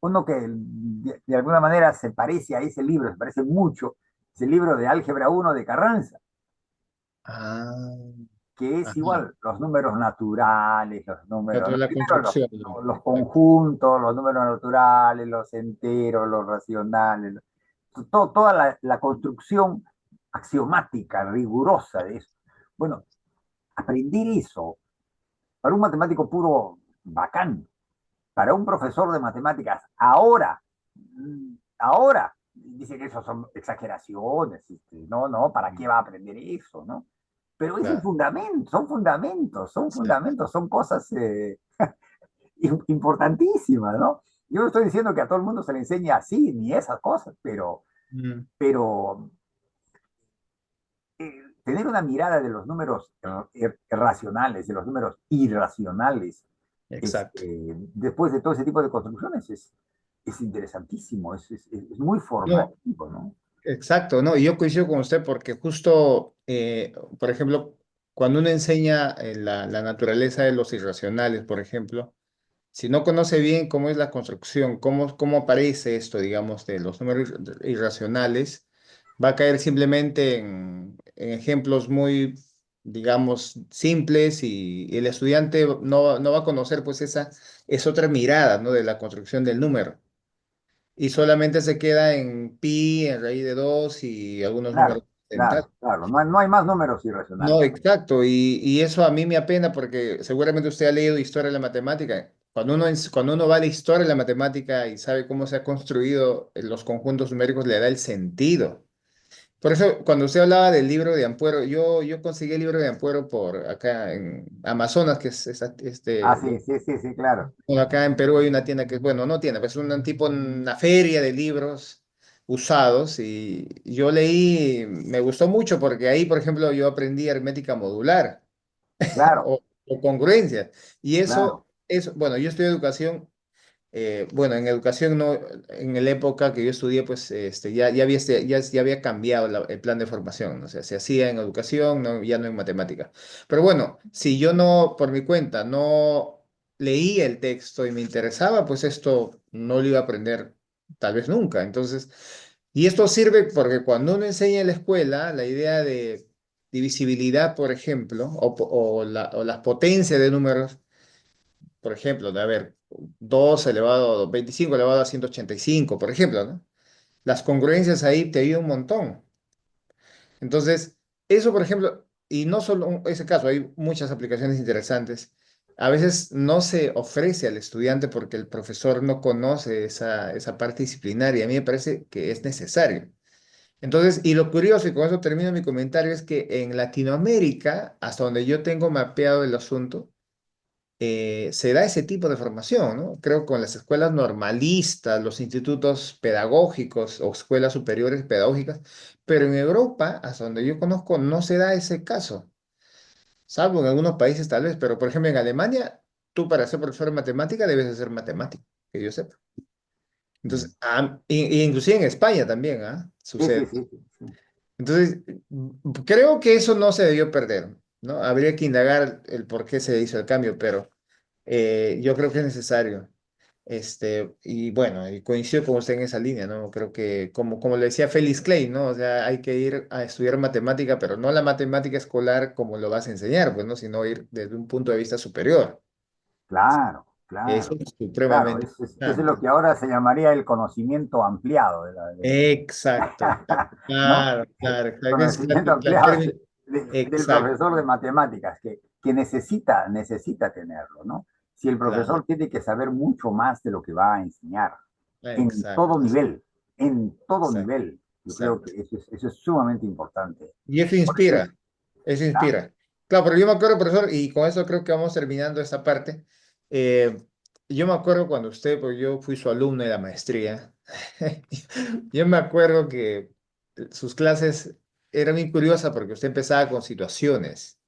uno que de alguna manera se parece a ese libro, se parece mucho, es el libro de Álgebra uno de Carranza, Ah, que es ajá. igual, los números naturales, Ya toda la primero construcción. los Exacto. conjuntos, los números naturales, los enteros, los racionales, toda la construcción axiomática, rigurosa de eso. Bueno, aprender eso para un matemático puro, bacán. Para un profesor de matemáticas, ahora, dice que eso son exageraciones, no, no, ¿para qué va a aprender eso, no? Pero es el Claro, fundamento, son exacto. fundamentos, son cosas importantísimas, ¿no? Yo no estoy diciendo que a todo el mundo se le enseñe así, ni esas cosas, Mm, pero tener una mirada de los números racionales, de los números irracionales, exacto. después de todo ese tipo de construcciones es interesantísimo, es muy No, formativo, ¿no? exacto, no, y yo coincido con usted porque justo, por ejemplo, cuando uno enseña la naturaleza de los irracionales, por ejemplo, si no conoce bien cómo es la construcción, cómo aparece esto, digamos, de los números irracionales, Va a caer simplemente en ejemplos muy, digamos, simples y el estudiante no va a conocer pues esa es otra mirada, ¿no? De la construcción del número. Y solamente se queda en pi, en raíz de 2 y algunos números Claro, dentales. claro. No hay más números No, irracionales. exacto. Y eso a mí me apena porque seguramente usted ha leído historia de la matemática. Cuando uno va a la historia de la matemática y sabe cómo se ha construido los conjuntos numéricos, le da el sentido. Por eso, cuando usted hablaba del libro de Ampuero, yo conseguí el libro de Ampuero por acá en Amazonas, que Ah, sí, sí, sí, sí, claro, bueno, acá en Perú hay una tienda que, bueno, no tienda, pues es un tipo, una feria de libros usados y yo leí, me gustó mucho porque ahí, por ejemplo, yo aprendí aritmética modular claro, o congruencia. Y claro, eso, bueno, yo estudio educación bueno, en educación no, en la época que yo estudié, pues ya había cambiado el plan de formación, ¿no? O sea, se hacía en educación, no, ya no en matemática. Pero bueno, si yo no, por mi cuenta, no leía el texto y me interesaba, pues esto no lo iba a aprender tal vez nunca. Entonces, y esto sirve porque cuando uno enseña en la escuela, la idea de divisibilidad, por ejemplo, o las potencias de números, por ejemplo, de a ver, 2 elevado, 25 elevado a 185 por ejemplo, ¿no? Las congruencias ahí te ayudan un montón. Entonces, eso, por ejemplo, y no solo ese caso, hay muchas aplicaciones interesantes. A veces no se ofrece al estudiante porque el profesor no conoce esa parte disciplinaria. A mí me parece que es necesario. Entonces, y lo curioso, y con eso termino mi comentario, es que en Latinoamérica, hasta donde yo tengo mapeado el asunto, se da ese tipo de formación, ¿no? Creo que con las escuelas normalistas, los institutos pedagógicos o escuelas superiores pedagógicas, pero en Europa, hasta donde yo conozco, no se da ese caso, salvo en algunos países tal vez, pero por ejemplo en Alemania, tú para ser profesor de matemática debes de ser matemático, que yo sepa. mm, Entonces, y inclusive en España también, ¿ah? sí, sí, Sucede. sí, sí, sí, Entonces, creo que eso no se debió perder, ¿no? Habría que indagar el por qué se hizo el cambio, pero yo creo que es necesario. Y bueno, y coincido con usted en esa línea, ¿no? Creo que, como le decía Félix Clay, ¿no? O sea, hay que ir a estudiar matemática, pero no la matemática escolar como lo vas a enseñar, pues, ¿no? Sino ir desde un punto de vista superior. claro, Eso claro, es claro, supremamente eso es lo importante. que ahora se llamaría el conocimiento ampliado Exacto. ¿no? Claro, claro, claro. Que es Conocimiento la ampliado término. del Exacto, profesor de matemáticas, que necesita tenerlo, ¿no? Si el claro, profesor tiene que saber mucho más de lo que va a enseñar, en todo exacto, nivel, en todo exacto, nivel, yo creo exacto. que eso es sumamente importante. Y Por eso es, eso ah, inspira. Claro, pero yo me acuerdo, profesor, y con eso creo que vamos terminando esta parte. eh, yo me acuerdo cuando usted, porque yo fui su alumno de la maestría, yo me acuerdo que sus clases eran muy curiosas porque usted empezaba con situaciones.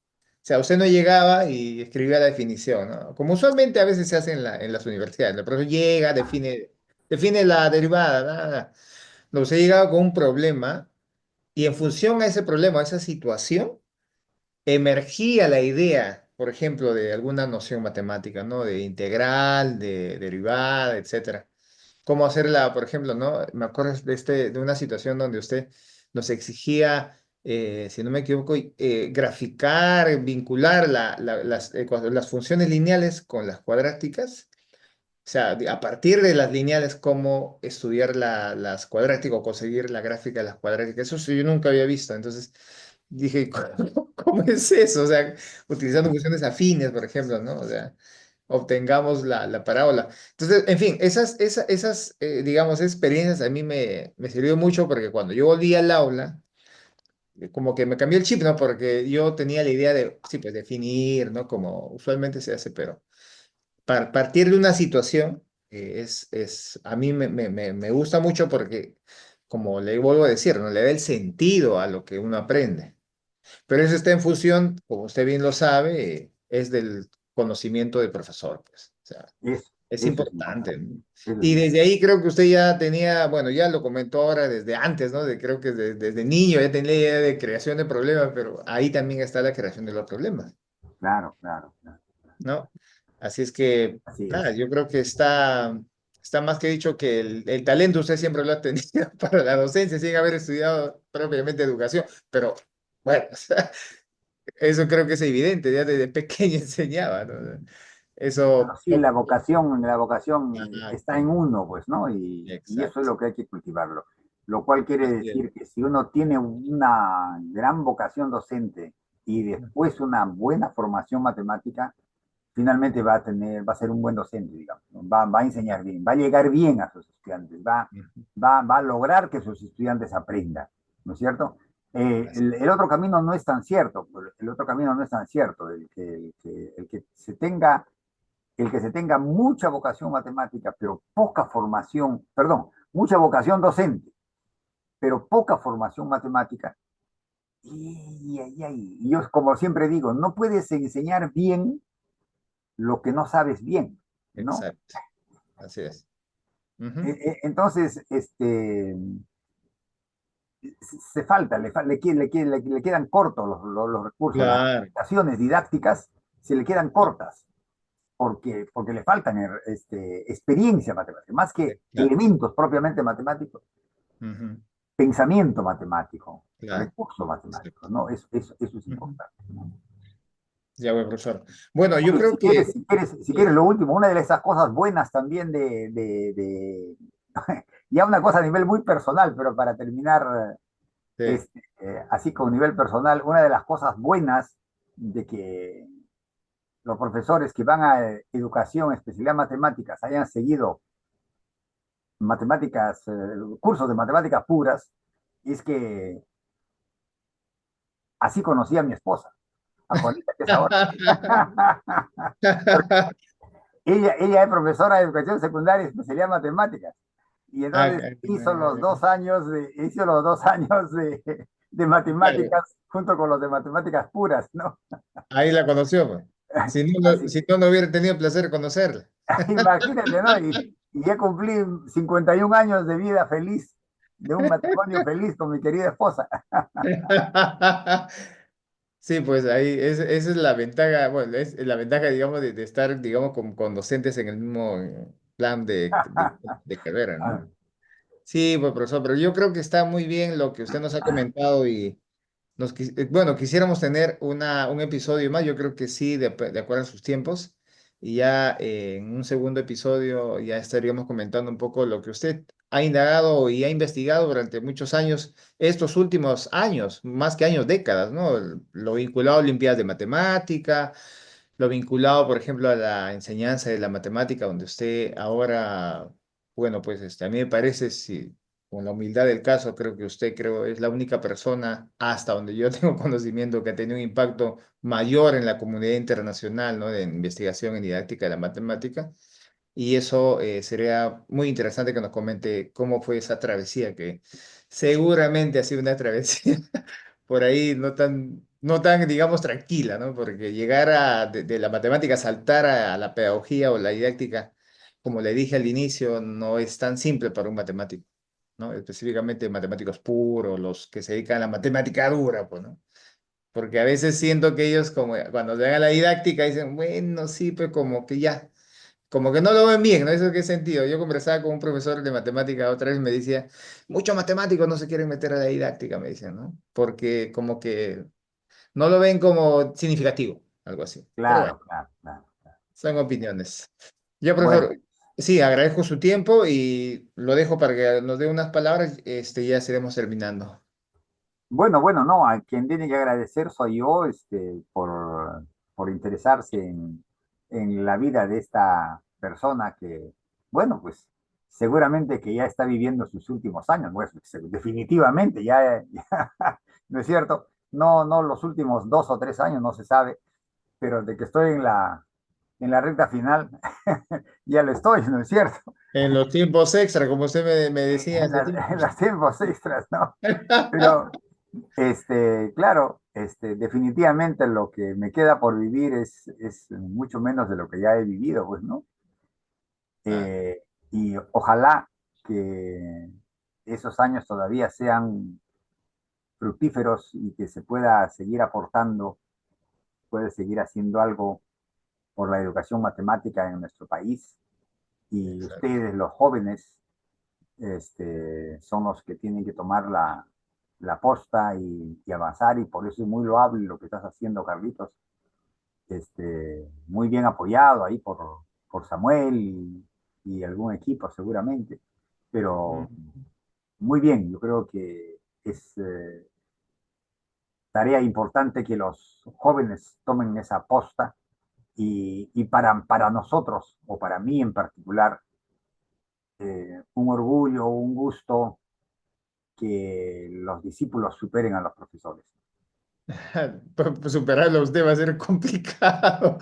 O sea, usted no llegaba y escribía la definición, ¿no? Como usualmente a veces se hace en las universidades. El profesor llega, define la derivada, nada. No, usted llegaba con un problema y en función a ese problema, a esa situación, emergía la idea, por ejemplo, de alguna noción matemática, ¿no? De integral, de derivada, etcétera. Cómo hacerla, por ejemplo, ¿no? Me acuerdo de una situación donde usted nos exigía, si no me equivoco, graficar, vincular las funciones lineales con las cuadráticas. O sea, a partir de las lineales, cómo estudiar las cuadráticas o conseguir la gráfica de las cuadráticas. Eso sí, yo nunca había visto. Entonces dije, ¿cómo es eso? O sea, utilizando funciones afines, por ejemplo, ¿no? O sea, obtengamos la parábola. Entonces, en fin, digamos, experiencias a mí me sirvió mucho porque cuando yo volví al aula, como que me cambió el chip, ¿no? Porque yo tenía la idea de, sí, pues definir, ¿no? Como usualmente se hace, pero partir de una situación a mí me gusta mucho porque, como le vuelvo a decir, ¿no? Le da el sentido a lo que uno aprende. Pero eso está en función, como usted bien lo sabe, es del conocimiento del profesor, pues. O sea, es eso es importante, importante, ¿no? eso es Y desde importante. ahí creo que usted ya tenía, bueno, ya lo comentó ahora desde antes, ¿no? Creo que desde niño ya tenía la idea de creación de problemas, pero ahí también está la creación de los problemas. Claro, claro, claro. ¿No? Así es que, Así nada, es. yo creo que está más que dicho que el talento usted siempre lo ha tenido para la docencia, sin haber estudiado propiamente educación, pero bueno, o sea, eso creo que es evidente, ya desde pequeño enseñaba, ¿no? Bueno, Eso, sí, la vocación ajá, está en uno, pues, ¿no? Y eso es exacto, lo que hay que cultivarlo. Lo cual quiere así es. decir que si uno tiene una gran vocación docente y después una buena formación matemática, finalmente va a ser un buen docente, digamos, ¿no? Va a enseñar bien, va a llegar bien a sus estudiantes, Ujú, va a lograr que sus estudiantes aprendan, ¿no es cierto? así. El otro camino no es tan cierto, el otro camino no es tan cierto, el que se tenga mucha vocación matemática, pero poca formación, perdón, mucha vocación docente, pero poca formación matemática. Y yo, como siempre digo, no puedes enseñar bien lo que no sabes bien, ¿no? Exacto, así es. Ujú. Entonces, se falta, le quedan cortos los recursos, las Claro, aplicaciones didácticas se le quedan cortas, porque le faltan experiencia matemática, más que exacto. elementos propiamente matemáticos, Ujú, pensamiento matemático, claro, recurso matemático, exacto. ¿no? Eso es Ujú. importante, ¿no? Ya voy, profesor. Bueno, yo Oye, creo que... si quieres lo último, una de esas cosas buenas también ya una cosa a nivel muy personal, pero para terminar, Sí. así con nivel personal, una de las cosas buenas de que los profesores que van a educación, especialidad matemáticas, hayan seguido matemáticas, cursos de matemáticas puras, es que así conocí a mi esposa, a Juanita, que es ahora. Ella es profesora de educación secundaria, especialidad matemáticas. Y Ah, entonces hizo los 2 años de claro, matemáticas junto con los de matemáticas puras, ¿no? ahí la conoció, pues. Si no, Así si que no, no hubiera tenido el placer de conocerla. imagínate, ¿no? Y ya cumplí 51 años de vida feliz, de un matrimonio feliz con mi querida esposa. Sí, pues ahí esa es la ventaja, bueno, es la ventaja, digamos, de estar, digamos, con docentes en el mismo plan de carrera, ¿no? Sí, pues, profesor, pero yo creo que está muy bien lo que usted nos ha comentado y bueno, quisiéramos tener un episodio más, yo creo que sí, de acuerdo a sus tiempos, y ya en un segundo episodio ya estaríamos comentando un poco lo que usted ha indagado y ha investigado durante muchos años, estos últimos años, más que años, décadas, ¿no? Lo vinculado a Olimpiadas de Matemática, lo vinculado, por ejemplo, a la enseñanza de la matemática, donde usted ahora, bueno, pues a mí me parece, si con la humildad del caso, creo que usted creo es la única persona hasta donde yo tengo conocimiento que ha tenido un impacto mayor en la comunidad internacional, ¿no? De investigación en didáctica de la matemática. Y eso sería muy interesante que nos comente cómo fue esa travesía, que seguramente ha sido una travesía por ahí no tan, digamos, tranquila, ¿no? Porque llegar de la matemática, saltar a la pedagogía o la didáctica, como le dije al inicio, no es tan simple para un matemático, ¿no? Específicamente matemáticos puros, los que se dedican a la matemática dura, pues, ¿no? Porque a veces siento que ellos, como cuando llegan a la didáctica, dicen, bueno, sí, pues como que ya. Como que no lo ven bien, ¿no? ¿Eso qué sentido? Yo conversaba con un profesor de matemática otra vez y me decía, muchos matemáticos no se quieren meter a la didáctica, me dicen, ¿no? Porque como que no lo ven como significativo, algo así. Pero bueno, Claro, claro, claro. son opiniones. Yo, Bueno, profesor, sí, agradezco su tiempo y lo dejo para que nos dé unas palabras, ya estaremos terminando. bueno, no, a quien tiene que agradecer soy yo, por interesarse en la vida de esta persona que, bueno, pues seguramente que ya está viviendo sus últimos años, pues definitivamente, ¿no es cierto? No, no los últimos 2 o 3 años, no se sabe, pero de que estoy en la recta final, ya lo estoy, ¿no es cierto? En los tiempos extra, como usted me decía hace tiempo. En los tiempos extras, ¿no? Pero claro, definitivamente lo que me queda por vivir es mucho menos de lo que ya he vivido, pues, ¿no? Ah, Y ojalá que esos años todavía sean fructíferos y que se pueda seguir aportando, puede seguir haciendo algo por la educación matemática en nuestro país. y Exacto. ustedes, los jóvenes, son los que tienen que tomar la posta y avanzar, y por eso es muy loable lo que estás haciendo, Carlitos. Muy bien apoyado ahí por Samuel y algún equipo seguramente, pero Mm. muy bien, yo creo que es tarea importante que los jóvenes tomen esa posta y para nosotros, o para mí en particular, un orgullo, un gusto que los discípulos superen a los profesores. Superarlo a usted va a ser complicado,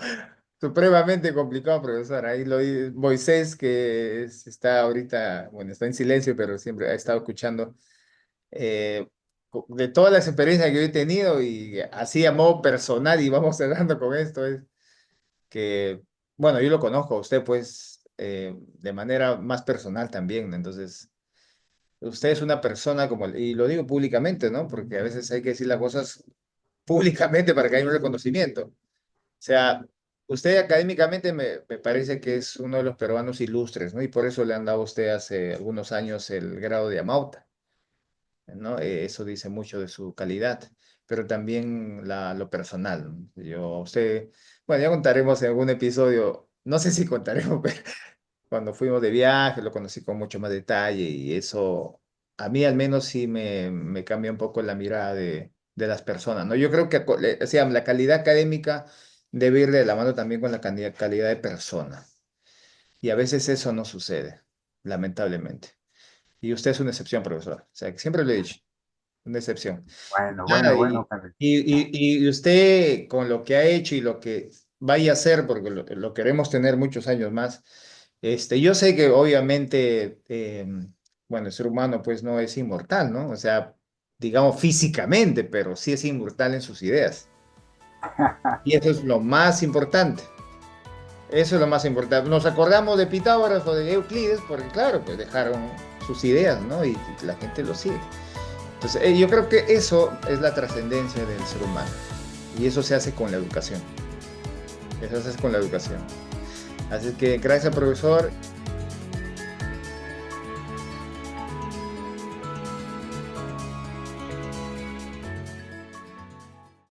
supremamente complicado, profesor. Ahí lo Moisés, está ahorita, bueno, está en silencio, pero siempre ha estado escuchando eh, de todas las experiencias que yo he tenido y así a modo personal, y vamos cerrando con esto, es que, bueno, yo lo conozco a usted, pues, de manera más personal también, ¿no? Entonces, usted es una persona como, y lo digo públicamente, ¿no? Porque a veces hay que decir las cosas públicamente para que haya un reconocimiento. O sea, usted académicamente me parece que es uno de los peruanos ilustres, ¿no? Y por eso le han dado a usted hace algunos años el grado de Amauta, ¿no? Eso dice mucho de su calidad, pero también lo personal, ¿no? Usted, bueno, ya contaremos en algún episodio, no sé si contaremos, pero cuando fuimos de viaje lo conocí con mucho más detalle y eso a mí al menos sí me cambia un poco la mirada de las personas, ¿no? Yo creo que o sea, la calidad académica debe ir de la mano también con la calidad de persona y a veces eso no sucede, lamentablemente. Y usted es una excepción, profesor. O sea, que siempre lo he dicho, una excepción. Bueno, Nada, bueno, bueno, Carlitos. y usted con lo que ha hecho y lo que vaya a hacer, porque lo queremos tener muchos años más, yo sé que obviamente, bueno, el ser humano pues no es inmortal, ¿no? O sea, digamos físicamente, pero sí es inmortal en sus ideas. Y eso es lo más importante. Eso es lo más importante. Nos acordamos de Pitágoras o de Euclides porque, claro, pues dejaron sus ideas, ¿no? Y la gente lo sigue. Entonces, yo creo que eso es la trascendencia del ser humano. Y eso se hace con la educación. Eso se hace con la educación. Así que gracias, profesor.